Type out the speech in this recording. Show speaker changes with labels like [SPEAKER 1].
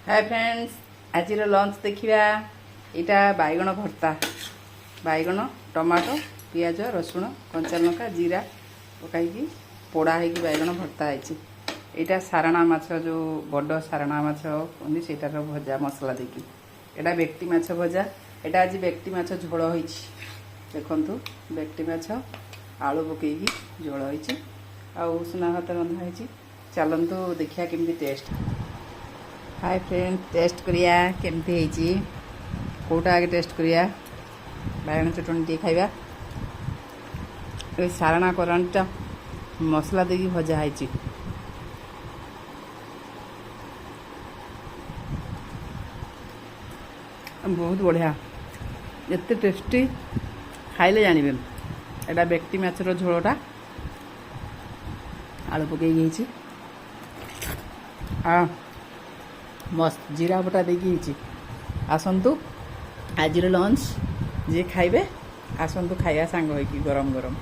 [SPEAKER 1] Hi friends आज lunch देखा यहाँ बैगण भर्ता बैगण टमाटो पियाज रसुण कंचा लंका जीरा पकई पोड़ा हो बैगण भर्ता है। यहाँ सारणा माछ जो बड़ सारणा माछ कहते सेटार भजा मसला देकी यहाँ बेक्टी माछ भजा यहाँ आज बेक्टी माछ झोल हो देखु बेक्टी माछ आलू पकईकी झोल हो सुना भात रंधा है। चलतु देखिया केमती टेस्ट। हाय फ्रेंड टेस्ट करिया केमती है कोटा आगे टेस्ट करिया बैगन चटनी टे खाइबा। सारणा कराटा मसला देकी भजा है बहुत बढ़िया एत टेस्टी खाइले जानवे। एटा बेक्टी माछर झोलटा आलू पकई मस्त जीरा बटा देखी आसतु आज लंच जी खाइबे आसतु खाइबा सांग होइकी गरम गरम।